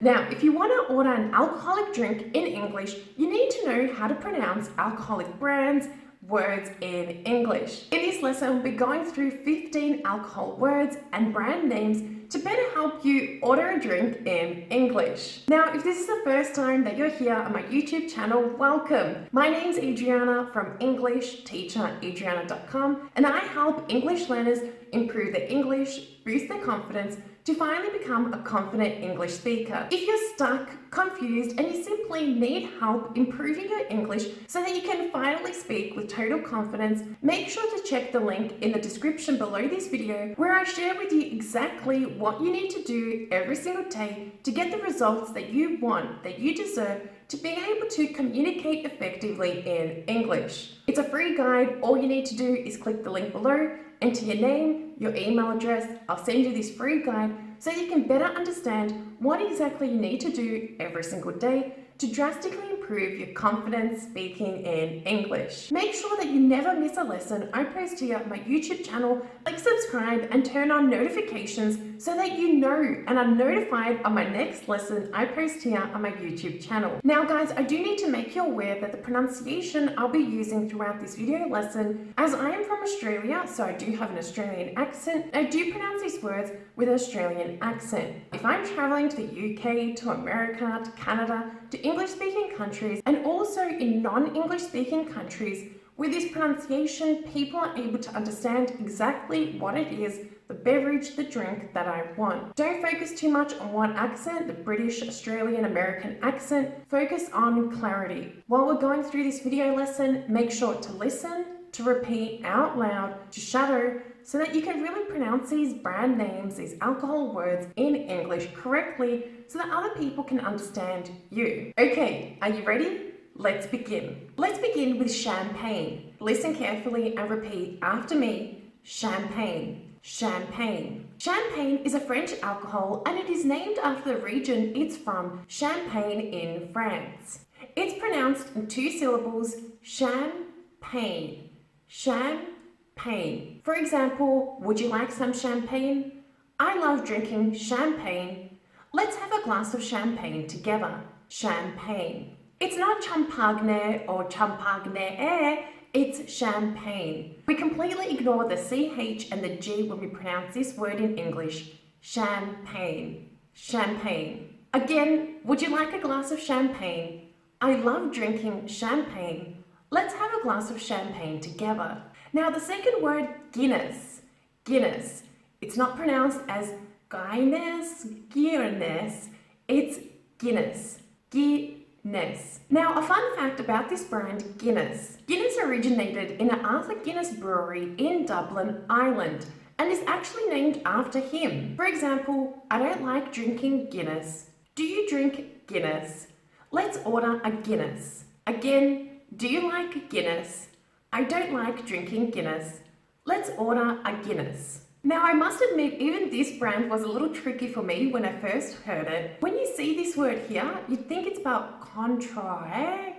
Now, if you want to order an alcoholic drink in English, you need to know how to pronounce alcoholic brands, words in English. In this lesson, we'll be going through 15 alcohol words and brand names to better help you order a drink in English. Now, if this is the first time that you're here on my YouTube channel, welcome. My name's Adriana from EnglishTeacherAdriana.com, and I help English learners improve their English, boost their confidence, to finally become a confident English speaker. If you're stuck, confused, and you simply need help improving your English so that you can finally speak with total confidence, make sure to check the link in the description below this video where I share with you exactly what you need to do every single day to get the results that you want, that you deserve, to being able to communicate effectively in English. It's a free guide. All you need to do is click the link below, enter your name, your email address. I'll send you this free guide so you can better understand what exactly you need to do every single day to drastically improve your confidence speaking in English. Make sure that you never miss a lesson I post here on my YouTube channel. Like, subscribe, and turn on notifications so that you know and are notified of my next lesson I post here on my YouTube channel. Now guys, I do need to make you aware that the pronunciation I'll be using throughout this video lesson, as I am from Australia, so I do have an Australian accent, I do pronounce these words with an Australian accent. If I'm traveling to the UK, to America, to Canada, to English-speaking countries, and also in non-English speaking countries, with this pronunciation, people are able to understand exactly what it is, the beverage, the drink that I want. Don't focus too much on one accent, the British, Australian, American accent. Focus on clarity. While we're going through this video lesson, make sure to listen, to repeat out loud, to shadow, so that you can really pronounce these brand names, these alcohol words in English correctly so that other people can understand you. Okay, are you ready? Let's begin. Let's begin with champagne. Listen carefully and repeat after me. Champagne, champagne. Champagne is a French alcohol and it is named after the region it's from, Champagne in France. It's pronounced in two syllables, champagne, champagne. For example, would you like some champagne? I love drinking champagne. Let's have a glass of champagne together. Champagne. It's not champagne or champagne, it's champagne. We completely ignore the CH and the G when we pronounce this word in English. Champagne, champagne. Again, would you like a glass of champagne? I love drinking champagne. Let's have a glass of champagne together. Now the second word, Guinness. Guinness. It's not pronounced as Guinness, Guinness. It's Guinness. Guinness. Now, a fun fact about this brand, Guinness. Guinness originated in an Arthur Guinness brewery in Dublin, Ireland, and is actually named after him. For example, I don't like drinking Guinness. Do you drink Guinness? Let's order a Guinness. Again, do you like Guinness? I don't like drinking Guinness. Let's order a Guinness. Now, I must admit, even this brand was a little tricky for me when I first heard it. When you see this word here, you'd think it's about contra,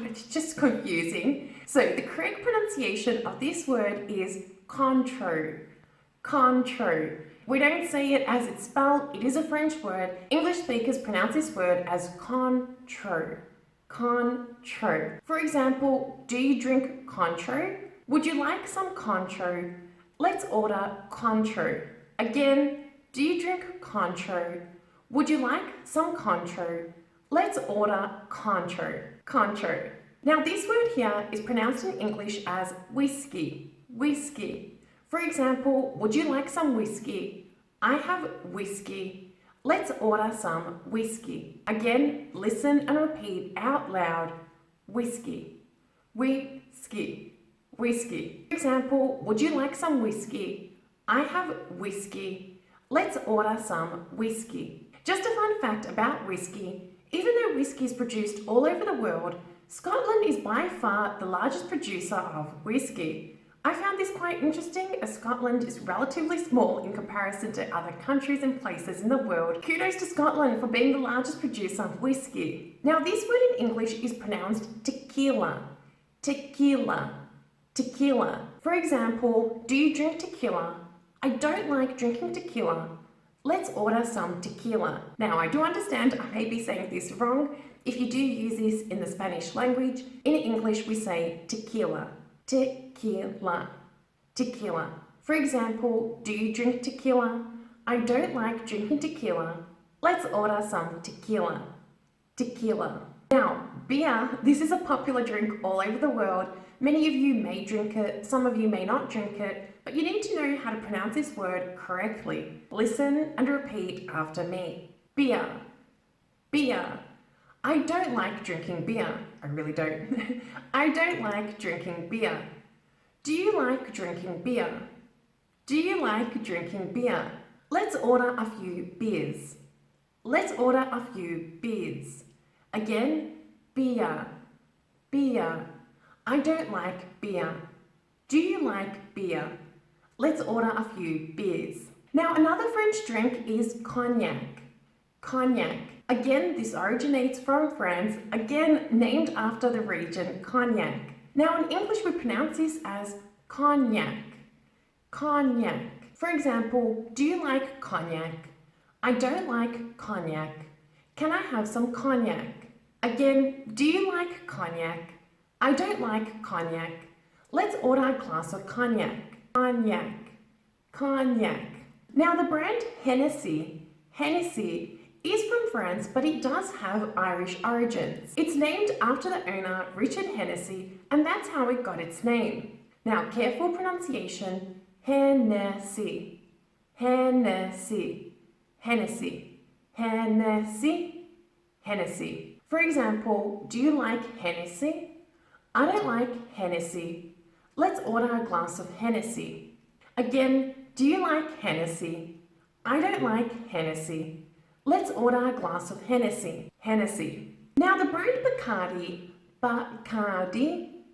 it's just confusing. So the correct pronunciation of this word is contro, contro. We don't say it as it's spelled, it is a French word. English speakers pronounce this word as contro, contro. For example, do you drink contro? Would you like some contro? Let's order contro. Again, do you drink contro? Would you like some contro? Let's order contro. Contro. Now this word here is pronounced in English as whiskey. Whiskey. For example, would you like some whiskey? I have whiskey. Let's order some whiskey. Again, listen and repeat out loud. Whiskey. Whiskey. Whiskey. For example, would you like some whiskey? I have whiskey. Let's order some whiskey. Just a fun fact about whiskey. Even though whiskey is produced all over the world, Scotland is by far the largest producer of whiskey. I found this quite interesting as Scotland is relatively small in comparison to other countries and places in the world. Kudos to Scotland for being the largest producer of whiskey. Now this word in English is pronounced tequila. Tequila. Tequila. For example, do you drink tequila? I don't like drinking tequila. Let's order some tequila. Now, I do understand I may be saying this wrong. If you do use this in the Spanish language, in English we say tequila. Tequila. Tequila. For example, do you drink tequila? I don't like drinking tequila. Let's order some tequila. Tequila. Now, beer, this is a popular drink all over the world. Many of you may drink it, some of you may not drink it, but you need to know how to pronounce this word correctly. Listen and repeat after me. Beer. Beer. I don't like drinking beer. I really don't. I don't like drinking beer. Do you like drinking beer? Do you like drinking beer? Let's order a few beers. Let's order a few beers. Again, beer. Beer. I don't like beer. Do you like beer? Let's order a few beers. Now, another French drink is cognac. Cognac. Again, this originates from France, again named after the region Cognac. Now, in English, we pronounce this as cognac. Cognac. For example, do you like cognac? I don't like cognac. Can I have some cognac? Again, do you like cognac? I don't like cognac. Let's order a glass of cognac. Cognac. Cognac. Now the brand Hennessy is from France, but it does have Irish origins. It's named after the owner, Richard Hennessy, and that's how it got its name. Now, careful pronunciation, Hennessy. Hennessy. Hennessy. Hennessy. Hennessy. For example, do you like Hennessy? I don't like Hennessy. Let's order a glass of Hennessy. Again, do you like Hennessy? I don't like Hennessy. Let's order a glass of Hennessy. Hennessy. Now the brand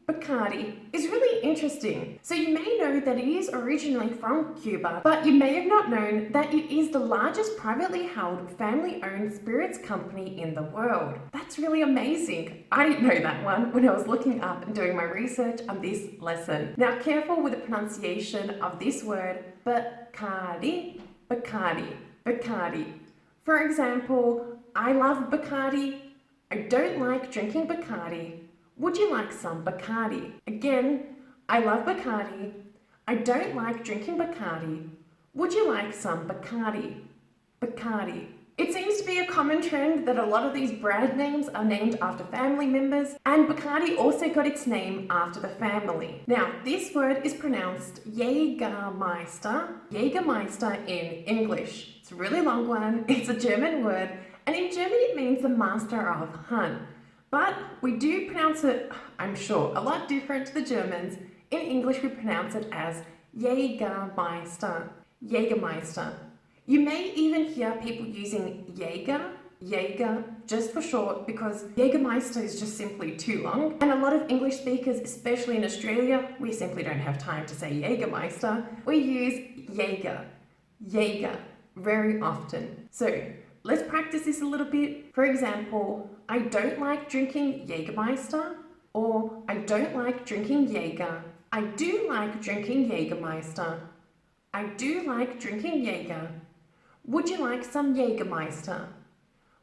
Bacardi is really interesting. So you may know that it is originally from Cuba, but you may have not known that it is the largest privately held family-owned spirits company in the world. That's really amazing. I didn't know that one when I was looking up and doing my research on this lesson. Now careful with the pronunciation of this word, Bacardi, Bacardi, Bacardi. For example, I love Bacardi. I don't like drinking Bacardi. Would you like some Bacardi? Again, I love Bacardi. I don't like drinking Bacardi. Would you like some Bacardi? Bacardi. It seems to be a common trend that a lot of these brand names are named after family members, and Bacardi also got its name after the family. Now, this word is pronounced Jägermeister. Jägermeister in English. It's a really long one. It's a German word, and in German it means the master of Hun. But we do pronounce it, I'm sure, a lot different to the Germans. In English, we pronounce it as Jägermeister. Jägermeister. You may even hear people using Jaeger, just for short, because Jägermeister is just simply too long. And a lot of English speakers, especially in Australia, we simply don't have time to say Jägermeister. We use Jaeger, very often. So, let's practice this a little bit. For example, I don't like drinking Jägermeister, or I don't like drinking Jaeger. I do like drinking Jägermeister. I do like drinking Jaeger. Would you like some Jägermeister?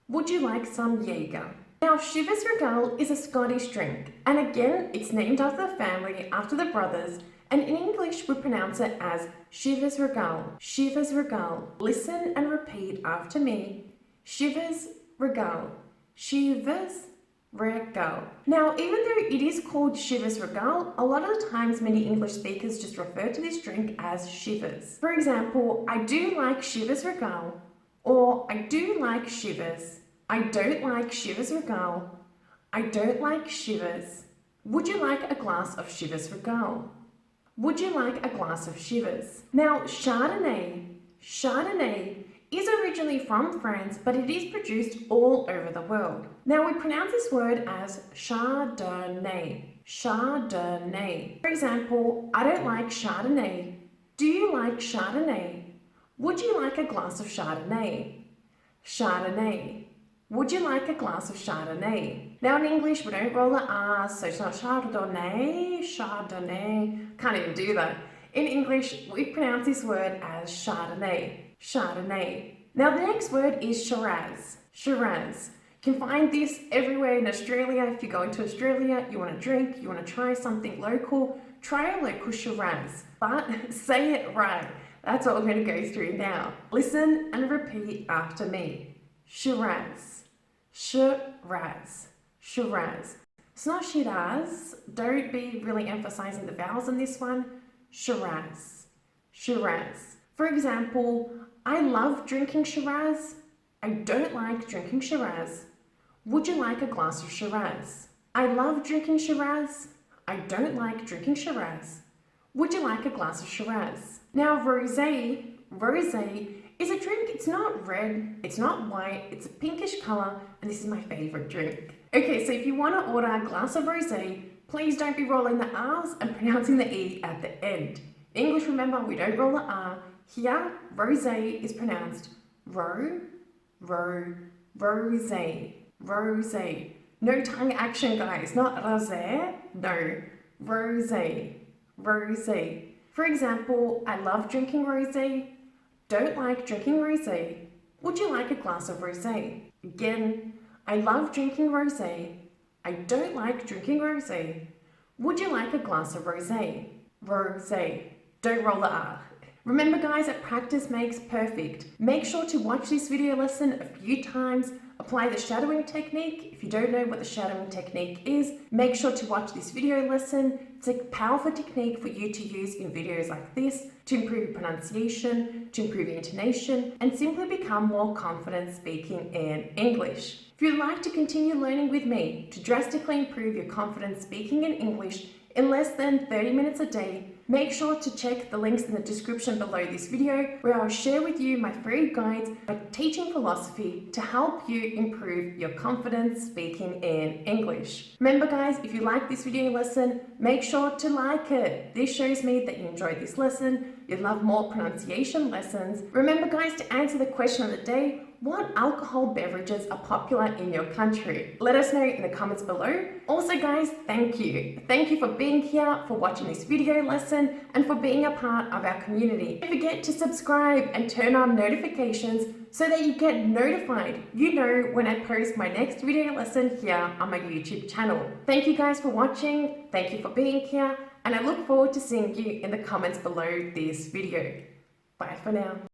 Would you like some Jaeger? Now, Chivas Regal is a Scottish drink, and again, it's named after the family, after the brothers, and in English, we pronounce it as Chivas Regal. Chivas Regal. Listen and repeat after me. Chivas Regal. Chivas Regal. Now, even though it is called Chivas Regal, a lot of the times many English speakers just refer to this drink as Chivas. For example, I do like Chivas Regal, or I do like Chivas. I don't like Chivas Regal. I don't like Chivas. Would you like a glass of Chivas Regal? Would you like a glass of Chivas? Now, Chardonnay is originally from France, but it is produced all over the world. Now we pronounce this word as Chardonnay. Chardonnay. For example, I don't like Chardonnay. Do you like Chardonnay? Would you like a glass of Chardonnay? Chardonnay. Would you like a glass of Chardonnay? Now in English, we don't roll the R's, so it's not Chardonnay, Chardonnay. Can't even do that. In English, we pronounce this word as Chardonnay. Chardonnay. Now the next word is Shiraz. Shiraz. You can find this everywhere in Australia. If you go into Australia, you want to drink, you want to try something local, try a local Shiraz, but say it right. That's what we're going to go through now. Listen and repeat after me. Shiraz. Shiraz. Shiraz. It's not Shiraz. Don't be really emphasizing the vowels in this one. Shiraz. Shiraz. For example, I love drinking Shiraz. I don't like drinking Shiraz. Would you like a glass of Shiraz? I love drinking Shiraz. I don't like drinking Shiraz. Would you like a glass of Shiraz? Now, rosé is a drink. It's not red, it's not white, it's a pinkish color, and this is my favorite drink. Okay, so if you want to order a glass of rosé, please don't be rolling the R's and pronouncing the E at the end. In English, remember, we don't roll the R. Here, rosé is pronounced rosé. No tongue action, guys, not rosé, no, rosé. For example, I love drinking rosé, don't like drinking rosé. Would you like a glass of rosé? Again, I love drinking rosé, I don't like drinking rosé. Would you like a glass of rosé? Rosé. Don't roll the R. Remember guys, that practice makes perfect. Make sure to watch this video lesson a few times. Apply the shadowing technique. If you don't know what the shadowing technique is, make sure to watch this video lesson. It's a powerful technique for you to use in videos like this to improve your pronunciation, to improve your intonation, and simply become more confident speaking in English. If you'd like to continue learning with me to drastically improve your confidence speaking in English in less than 30 minutes a day, make sure to check the links in the description below this video where I'll share with you my free guides on teaching philosophy to help you improve your confidence speaking in English. Remember guys, if you like this video lesson, make sure to like it. This shows me that you enjoyed this lesson, you love more pronunciation lessons. Remember guys, to answer the question of the day, what alcohol beverages are popular in your country? Let us know in the comments below. Also guys, thank you. Thank you for being here, for watching this video lesson, and for being a part of our community. Don't forget to subscribe and turn on notifications so that you get notified. You know when I post my next video lesson here on my YouTube channel. Thank you guys for watching. Thank you for being here, and I look forward to seeing you in the comments below this video. Bye for now.